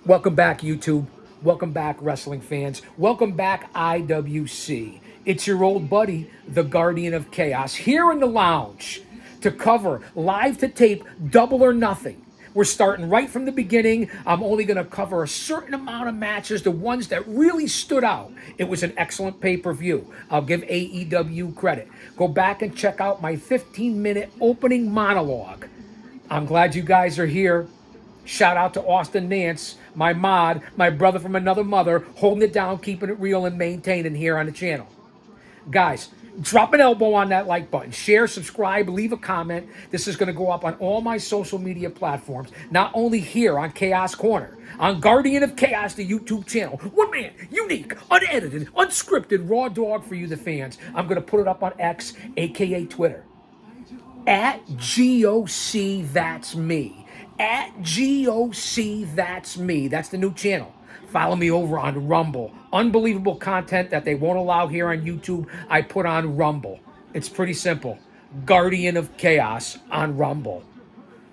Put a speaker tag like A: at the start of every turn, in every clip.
A: Welcome back, YouTube. Welcome back, wrestling fans. Welcome back, IWC. It's your old buddy, the Guardian of Chaos, here in the lounge to cover live to tape Double or Nothing. We're starting right from the beginning. I'm only going to cover a certain amount of matches, the ones that really stood out. It was an excellent pay per view. I'll give AEW credit. Go back and check out my 15-minute opening monologue. I'm glad you guys are here. Shout out to Austin Nance, my mod, my brother from another mother, holding it down, keeping it real, and maintaining here on the channel. Guys, drop an elbow on that like button. Share, subscribe, leave a comment. This is going to go up on all my social media platforms, not only here on Chaos Corner, on Guardian of Chaos, the YouTube channel. One man, unique, unedited, unscripted, raw dog for you, the fans. I'm going to put it up on X, aka Twitter. At GOC, that's me. At GOC, that's me. That's the new channel. Follow me over on Rumble. Unbelievable content that they won't allow here on YouTube, I put on Rumble. It's pretty simple. Guardian of Chaos on Rumble.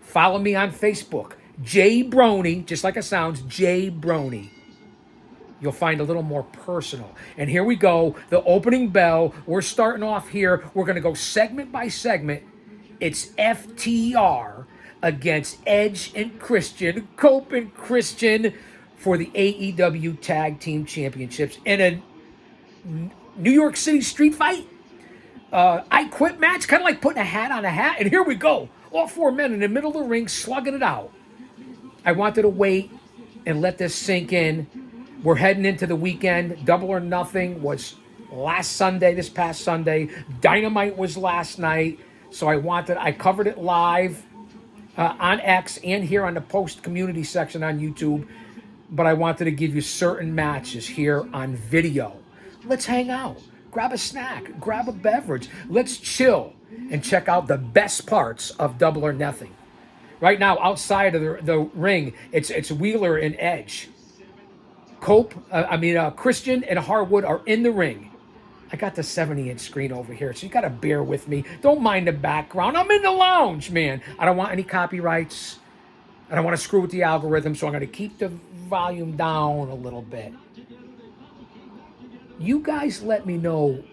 A: Follow me on Facebook. Jay Brony, just like it sounds, Jay Brony. You'll find a little more personal. And here we go, the opening bell. We're starting off here. We're going to go segment by segment. It's FTR against Edge and Christian, Cope and Christian for the AEW Tag Team Championships in a New York City street fight. I quit match, kind of like putting a hat on a hat. And here we go. All four men in the middle of the ring slugging it out. I wanted to wait and let this sink in. We're heading into the weekend. Double or Nothing was last Sunday, this past Sunday. Dynamite was last night. So I covered it live on X and here on the post community section on YouTube. But I wanted to give you certain matches here on video. Let's hang out. Grab a snack. Grab a beverage. Let's chill and check out the best parts of Double or Nothing. Right now, outside of the ring, it's Wheeler and Edge. Christian and Harwood are in the ring. I got the 70-inch screen over here, so you got to bear with me. Don't mind the background. I'm in the lounge, man. I don't want any copyrights. I don't want to screw with the algorithm, so I'm going to keep the volume down a little bit. You guys let me know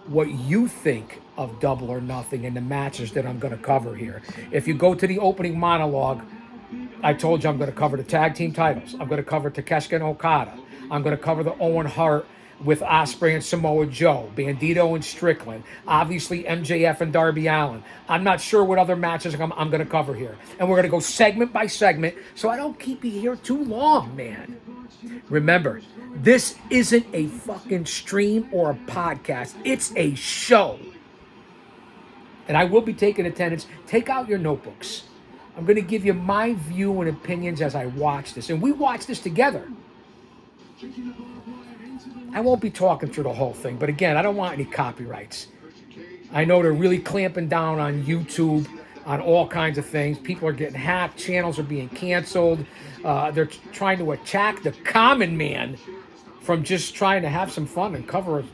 A: what you think of Double or Nothing and the matches that I'm going to cover here. If you go to the opening monologue, I told you I'm going to cover the tag team titles. I'm going to cover Takeshita and Okada. I'm going to cover the Owen Hart with Ospreay and Samoa Joe, Bandito and Strickland, obviously MJF and Darby Allin. I'm not sure what other matches I'm going to cover here. And we're going to go segment by segment so I don't keep you here too long, man. Remember, this isn't a fucking stream or a podcast. It's a show. And I will be taking attendance. Take out your notebooks. I'm going to give you my view and opinions as I watch this. And we watch this together. I won't be talking through the whole thing, but again, I don't want any copyrights. I know they're really clamping down on YouTube, on all kinds of things. People are getting hacked. Channels are being canceled. They're trying to attack the common man from just trying to have some fun and cover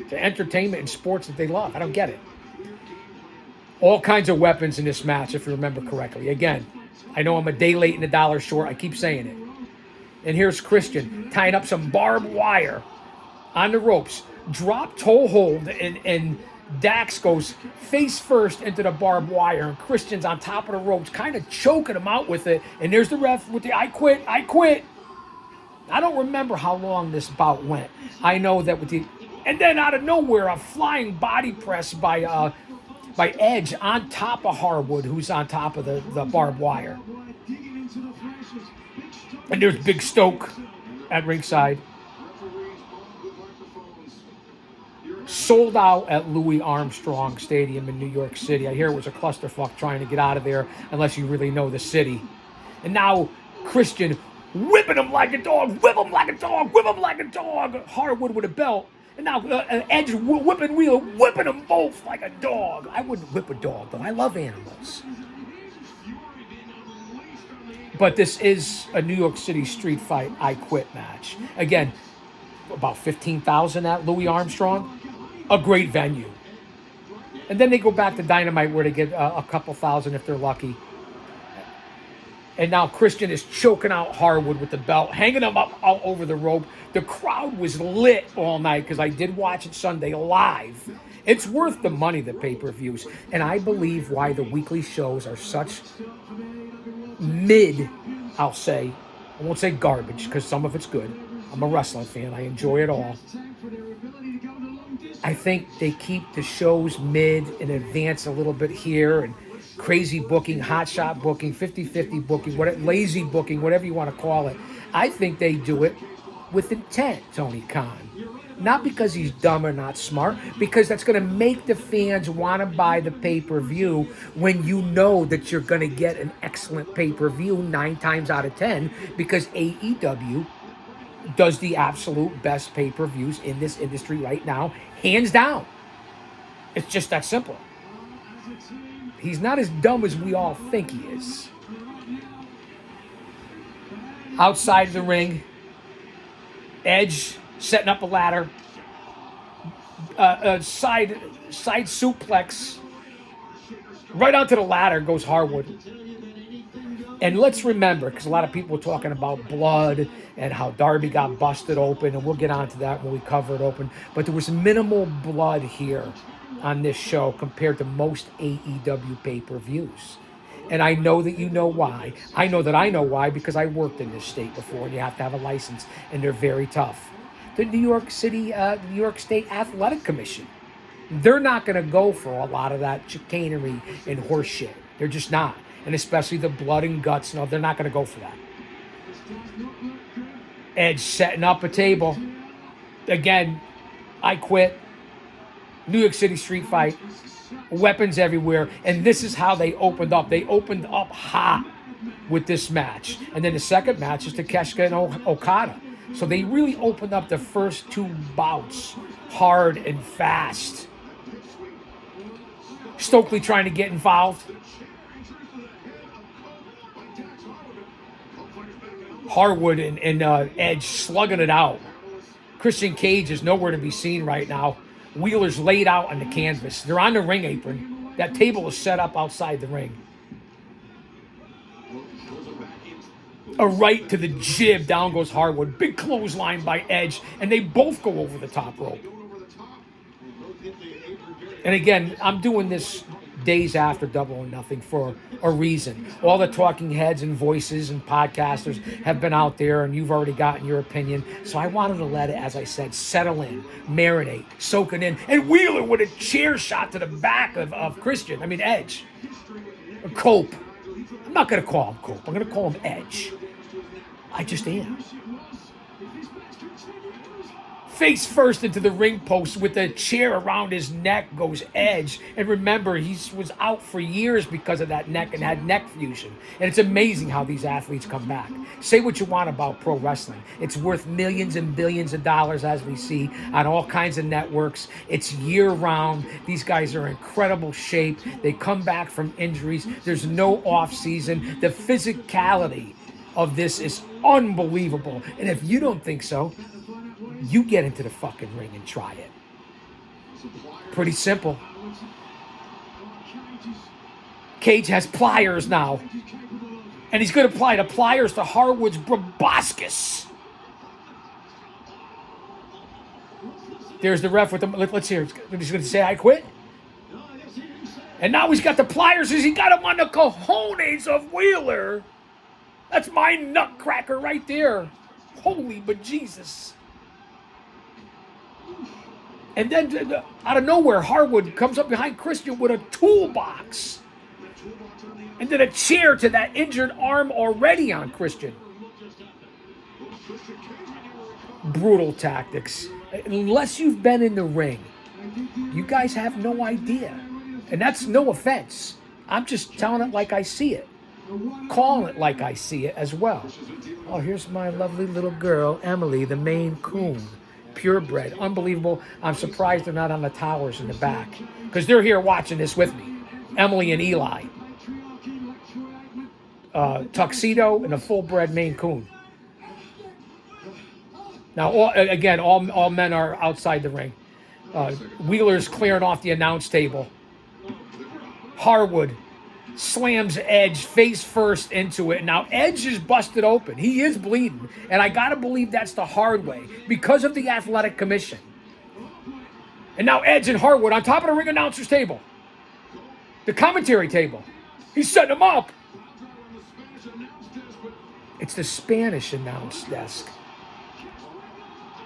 A: the entertainment and sports that they love. I don't get it. All kinds of weapons in this match, if you remember correctly. Again, I know I'm a day late and a dollar short. I keep saying it. And here's Christian tying up some barbed wire on the ropes. Drop toe hold, and Dax goes face first into the barbed wire, and Christian's on top of the ropes, kind of choking him out with it. And there's the ref with the I quit. I don't remember how long this bout went. I know that and then out of nowhere, a flying body press by Edge on top of Harwood, who's on top of the barbed wire. And there's Big Stoke at ringside. Sold out at Louis Armstrong Stadium in New York City. I hear it was a clusterfuck trying to get out of there unless you really know the city. And now Christian whipping him like a dog, whip him like a dog, whip him like a dog. Harwood with a belt. And now Edge whipping Wheeler, whipping them both like a dog. I wouldn't whip a dog, though. I love animals. But this is a New York City street fight I quit match. Again, about 15,000 at Louis Armstrong. A great venue. And then they go back to Dynamite where they get a couple thousand if they're lucky. And now Christian is choking out Harwood with the belt, hanging him up all over the rope. The crowd was lit all night because I did watch it Sunday live. It's worth the money, the pay-per-views. And I believe why the weekly shows are such mid, I'll say. I won't say garbage because some of it's good. I'm a wrestling fan. I enjoy it all. I think they keep the shows mid and advance a little bit here, and crazy booking, hot shot booking, 50-50 booking, lazy booking, whatever you want to call it. I think they do it with intent, Tony Khan. Not because he's dumb or not smart, because that's going to make the fans want to buy the pay-per-view when you know that you're going to get an excellent pay-per-view 9 times out of 10, because AEW does the absolute best pay-per-views in this industry right now, hands down. It's just that simple. He's not as dumb as we all think he is. Outside the ring, Edge setting up a ladder, side suplex. Right onto the ladder goes Harwood. And let's remember, because a lot of people were talking about blood and how Darby got busted open, and we'll get onto that when we cover it open. But there was minimal blood here on this show compared to most AEW pay-per-views. And I know that you know why. I know that I know why because I worked in this state before, and you have to have a license, and they're very tough. The New York State Athletic Commission, they're not going to go for a lot of that chicanery and horse shit. They're just not. And especially the blood and guts. No, they're not going to go for that. Edge setting up a table. Again, I quit. New York City street fight. Weapons everywhere. And this is how they opened up. They opened up hot with this match. And then the second match is Takeshita and Okada. So they really opened up the first 2 bouts hard and fast. Stokely trying to get involved. Harwood and Edge slugging it out. Christian Cage is nowhere to be seen right now. Wheeler's laid out on the canvas. They're on the ring apron. That table is set up outside the ring. A right to the jib. Down goes Harwood. Big clothesline by Edge. And they both go over the top rope. And again, I'm doing this days after Double or Nothing for a reason. All the talking heads and voices and podcasters have been out there, and you've already gotten your opinion. So I wanted to let it, as I said, settle in, marinate, soak it in. And Wheeler with a chair shot to the back of Edge. Cope. I'm not going to call him Cope. I'm going to call him Edge. I just am. Face first into the ring post with a chair around his neck goes Edge. And remember, he was out for years because of that neck and had neck fusion. And it's amazing how these athletes come back. Say what you want about pro wrestling. It's worth millions and billions of dollars, as we see on all kinds of networks. It's year-round. These guys are in incredible shape. They come back from injuries. There's no off-season. The physicality of this is unbelievable. And if you don't think so, you get into the fucking ring and try it. Pretty simple. Cage has pliers now. And he's going to apply the pliers to Harwood's proboscis. There's the ref with the... Let's hear. He's going to say, I quit. And now he's got the pliers as he got him on the cojones of Wheeler. That's my nutcracker right there. Holy bejesus. And then out of nowhere, Harwood comes up behind Christian with a toolbox. And then a chair to that injured arm already on Christian. Brutal tactics. Unless you've been in the ring, you guys have no idea. And that's no offense. I'm just telling it like I see it. Calling it like I see it as well. Oh, here's my lovely little girl, Emily, the Maine Coon. Purebred. Unbelievable. I'm surprised they're not on the towers in the back. Because they're here watching this with me. Emily and Eli. Tuxedo and a full-bred Maine Coon. Now, all men are outside the ring. Wheeler's clearing off the announce table. Harwood slams Edge face first into it. Now Edge is busted open. He is bleeding. And I got to believe that's the hard way because of the athletic commission. And now Edge and Harwood on top of the ring announcer's table. The commentary table. He's setting them up. It's the Spanish announce desk.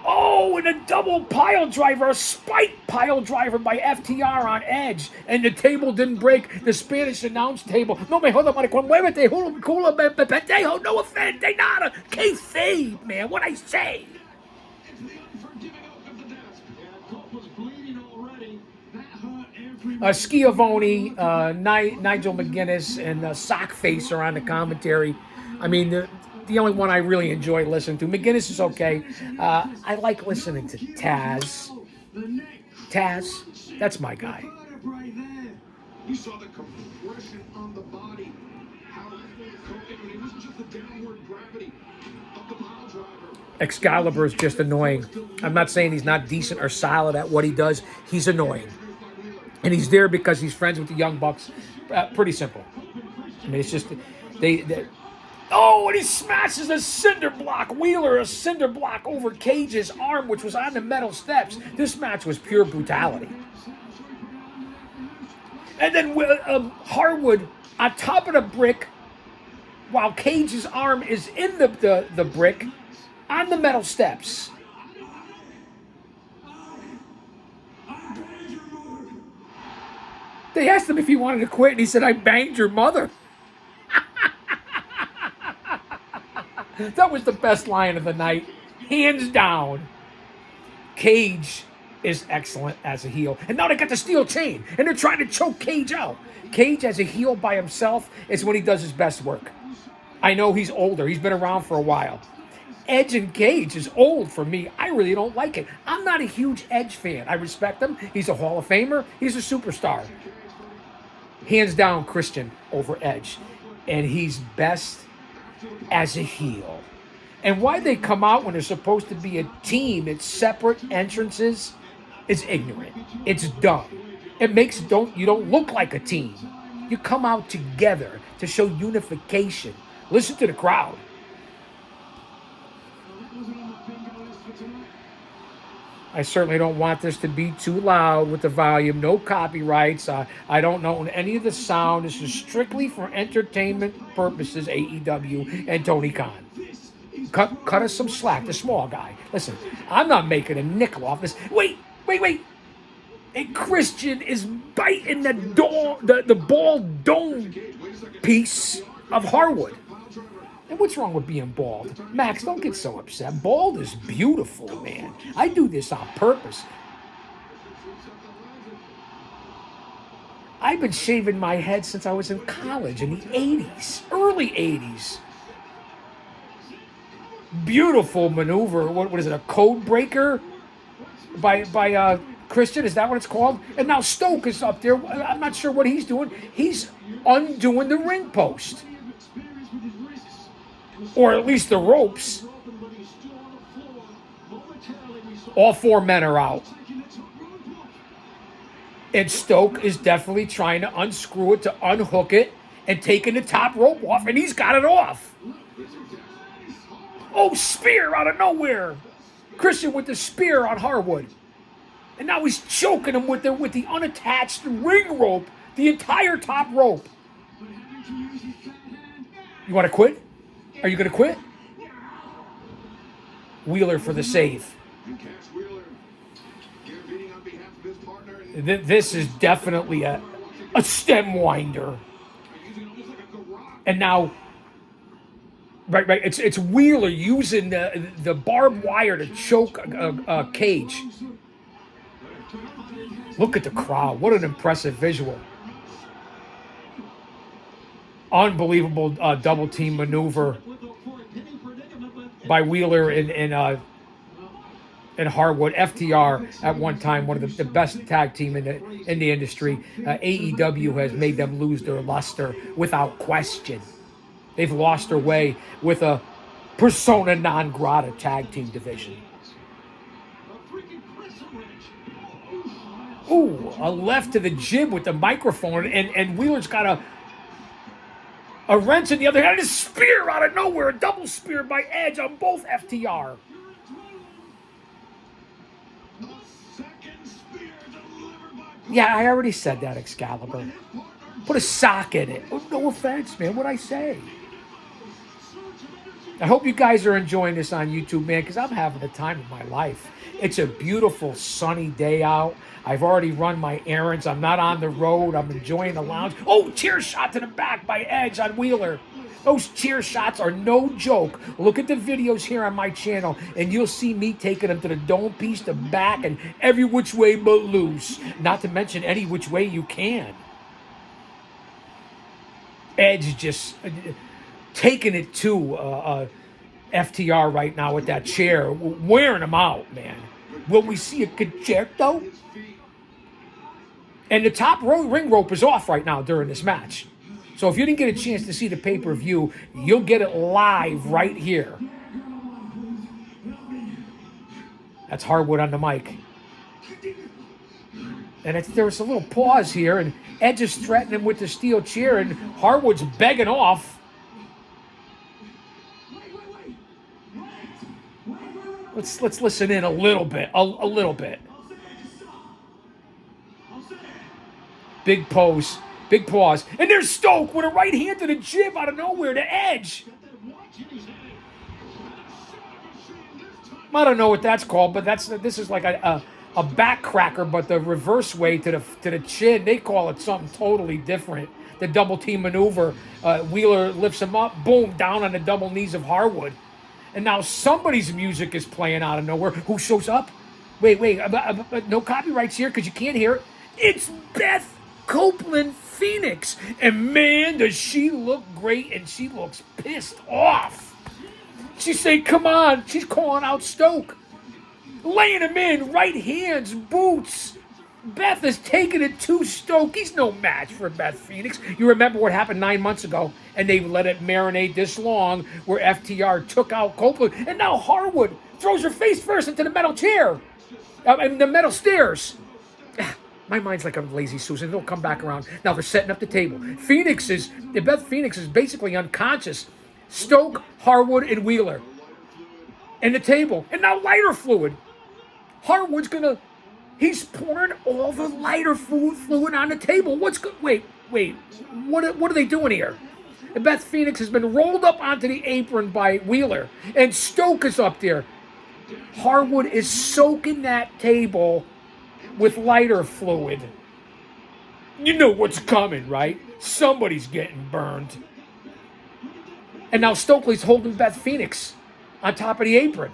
A: Oh, and a double pile driver, a spike pile driver by FTR on Edge. And the table didn't break, the Spanish announce table. No me joda, maricón, muévete, hula, pendejo, no ofende, nada. Kayfabe, man, what I say. Schiavone, Nigel McGuinness, and Sockface are on the commentary. I mean, the only one I really enjoy listening to. McGuinness is okay. I like listening to Taz. Taz, that's my guy. You saw the compression on the body. How it wasn't just the downward gravity of the pile driver. Excalibur is just annoying. I'm not saying he's not decent or solid at what he does. He's annoying. And he's there because he's friends with the Young Bucks. Pretty simple. I mean, it's just, oh, and he smashes a cinder block. Wheeler, a cinder block over Cage's arm, which was on the metal steps. This match was pure brutality. And then Harwood on top of the brick, while Cage's arm is in the brick, on the metal steps. They asked him if he wanted to quit, and he said, "I banged your mother." That was the best line of the night, hands down. Cage is excellent as a heel. And now they got the steel chain, and they're trying to choke Cage out. Cage as a heel by himself is when he does his best work. I know he's older. He's been around for a while. Edge and Cage is old for me. I really don't like it. I'm not a huge Edge fan. I respect him. He's a Hall of Famer. He's a superstar. Hands down, Christian over Edge. And he's best as a heel. And why they come out when they're supposed to be a team, it's separate entrances, is ignorant. It's dumb. It makes you don't look like a team. You come out together to show unification. Listen to the crowd. I certainly don't want this to be too loud with the volume. No copyrights. I don't know any of the sound. This is strictly for entertainment purposes, AEW and Tony Khan. Cut us some slack, the small guy. Listen, I'm not making a nickel off this. Wait. And Christian is biting the bald dome piece of Harwood. And what's wrong with being bald? Max, don't get so upset. Bald is beautiful, man. I do this on purpose. I've been shaving my head since I was in college in the 80s, early 80s. Beautiful maneuver. What is it, a code breaker by Christian? Is that what it's called? And now Stoke is up there. I'm not sure what he's doing. He's undoing the ring post. Or at least the ropes. All four men are out. And Stoke is definitely trying to unscrew it, to unhook it, and taking the top rope off, and he's got it off. Oh, spear out of nowhere. Christian with the spear on Harwood. And now he's choking him with the unattached ring rope, the entire top rope. You want to quit? Are you going to quit? Wheeler for the save. This is definitely a stem winder. And now, right. It's Wheeler using the barbed wire to choke Cage. Look at the crowd. What an impressive visual. Unbelievable double team maneuver by Wheeler and Harwood. FTR at one time one of the best tag team in the industry. AEW has made them lose their luster without question. They've lost their way with a persona non grata tag team division. Ooh, a left to the jib with the microphone, and Wheeler's got a A wrench in the other hand, and a spear out of nowhere. A double spear by Edge on both FTR. Yeah, I already said that, Excalibur. Put a sock in it. Oh, no offense, man. What'd I say? I hope you guys are enjoying this on YouTube, man, because I'm having the time of my life. It's a beautiful sunny day out. I've already run my errands. I'm not on the road. I'm enjoying the lounge. Oh, chair shot to the back by Edge on Wheeler. Those chair shots are no joke. Look at the videos here on my channel, and you'll see me taking them to the dome piece, the back, and every which way but loose. Not to mention any which way you can. Edge just taking it to FTR right now with that chair, wearing him out, man. Will we see a concerto? And the top ring rope is off right now during this match. So if you didn't get a chance to see the pay-per-view, you'll get it live right here. That's Hardwood on the mic. And there's a little pause here, and Edge is threatening him with the steel chair, and Hardwood's begging off. Let's listen in a little bit. A little bit. Big pose. Big pause. And there's Stoke with a right hand to the jib out of nowhere to Edge. I don't know what that's called, but this is like a back cracker, but the reverse way to the chin. They call it something totally different. The double team maneuver. Wheeler lifts him up. Boom. Down on the double knees of Hardwood. And now somebody's music is playing out of nowhere. Who shows up? Wait. No copyrights here because you can't hear it. It's Beth Copeland Phoenix. And man, does she look great, and she looks pissed off. She's saying, come on. She's calling out Stoke. Laying him in. Right hands. Boots. Beth is taking it to Stoke. He's no match for Beth Phoenix. You remember what happened 9 months ago, and they let it marinate this long where FTR took out Copeland. And now Hardwood throws her face first into the metal chair. And the metal stairs. My mind's like a lazy Susan. It'll come back around. Now they're setting up the table. Beth Phoenix is basically unconscious. Stoke, Hardwood, and Wheeler. And the table. And now lighter fluid. Hardwood's he's pouring all the lighter fluid on the table. Wait. What are they doing here? And Beth Phoenix has been rolled up onto the apron by Wheeler. And Stoke is up there. Hardwood is soaking that table with lighter fluid. You know what's coming, right? Somebody's getting burned. And now Stokely's holding Beth Phoenix on top of the apron.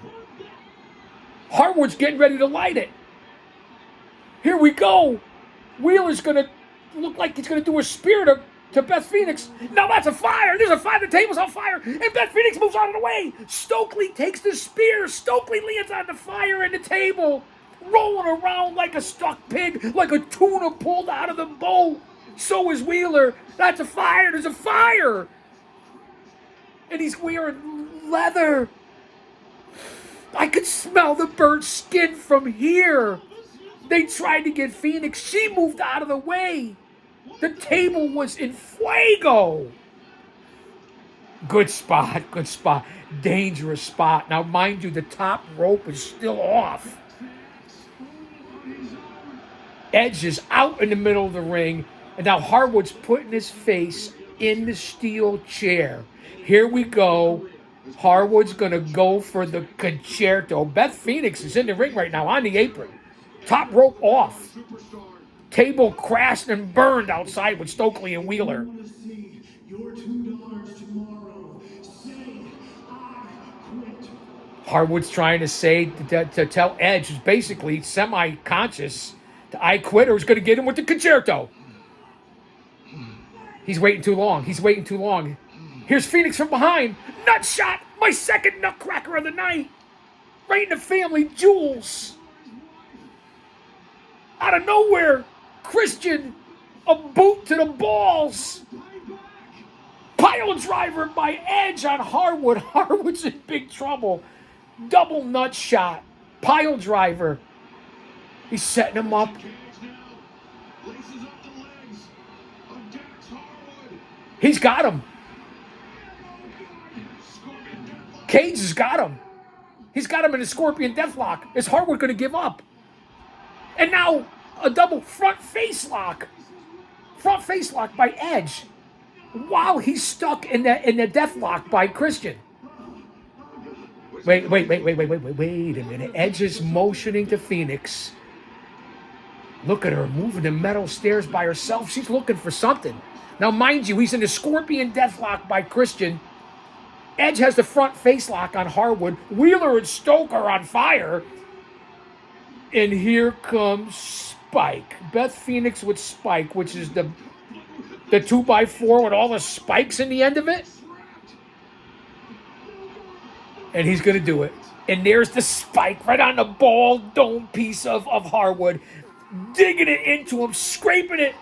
A: Hardwood's getting ready to light it. Here we go. Wheeler's going to look like he's going to do a spear to Beth Phoenix. Now that's a fire. There's a fire. The table's on fire. And Beth Phoenix moves out of the way. Stokely takes the spear. Stokely lands on the fire and the table. Rolling around like a stuck pig. Like a tuna pulled out of the boat. So is Wheeler. That's a fire. There's a fire. And he's wearing leather. I could smell the burnt skin from here. They tried to get Phoenix. She moved out of the way. The table was in fuego. Good spot. Dangerous spot. Now, mind you, the top rope is still off. Edge is out in the middle of the ring. And now Hardwood's putting his face in the steel chair. Here we go. Hardwood's going to go for the concerto. Beth Phoenix is in the ring right now on the apron. Top rope off. Table crashed and burned outside with Stokely and Wheeler. Hardwood's trying to say to tell Edge, who's basically semi-conscious, I quit, or he's going to get him with the concerto. He's waiting too long. Here's Phoenix from behind. Nut shot. My second nutcracker of the night. Right in the family jewels. Out of nowhere. Christian. A boot to the balls. Pile driver by Edge on Hardwood. Hardwood's in big trouble. Double nut shot. Pile driver. He's setting him up. He's got him. Cage has got him. He's got him in a scorpion deathlock. Is Harwood going to give up? And now a double front face lock. Front face lock by Edge. While he's stuck in the deathlock by Christian. Wait a minute. Edge is motioning to Phoenix. Look at her moving the metal stairs by herself. She's looking for something. Now, mind you, he's in the scorpion deathlock by Christian. Edge has the front face lock on Harwood. Wheeler and Stoker are on fire. And here comes Spike. Beth Phoenix with Spike, which is the 2x4 with all the spikes in the end of it. And he's going to do it. And there's the spike right on the ball dome piece of Harwood. Digging it into him, scraping it.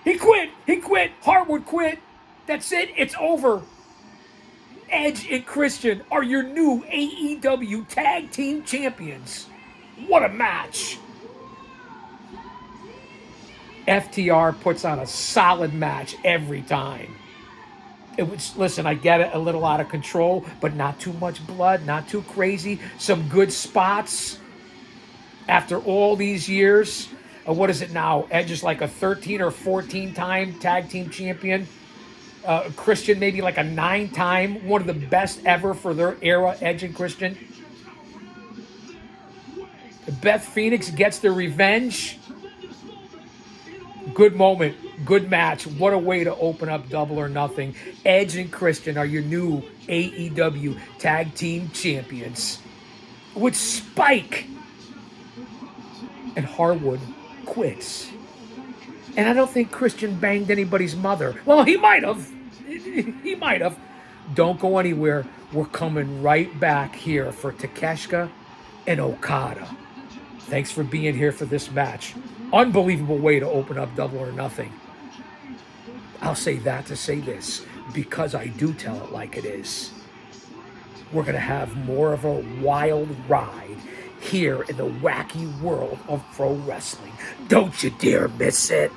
A: He quit. Harwood quit. That's it. It's over. Edge and Christian are your new AEW Tag Team Champions. What a match. FTR puts on a solid match every time. Listen, I get it, a little out of control, but not too much blood, not too crazy. Some good spots. After all these years, what is it now? Edge is like a 13 or 14-time tag team champion. Christian maybe like a 9-time, one of the best ever for their era, Edge and Christian. Beth Phoenix gets their revenge. Good moment, good match. What a way to open up Double or Nothing. Edge and Christian are your new AEW Tag Team Champions. With Spike. And Harwood quits. And I don't think Christian banged anybody's mother. Well, he might have. He might have. Don't go anywhere. We're coming right back here for Takeshita and Okada. Thanks for being here for this match. Unbelievable way to open up Double or Nothing. I'll say that to say this, because I do tell it like it is. We're going to have more of a wild ride here in the wacky world of pro wrestling. Don't you dare miss it.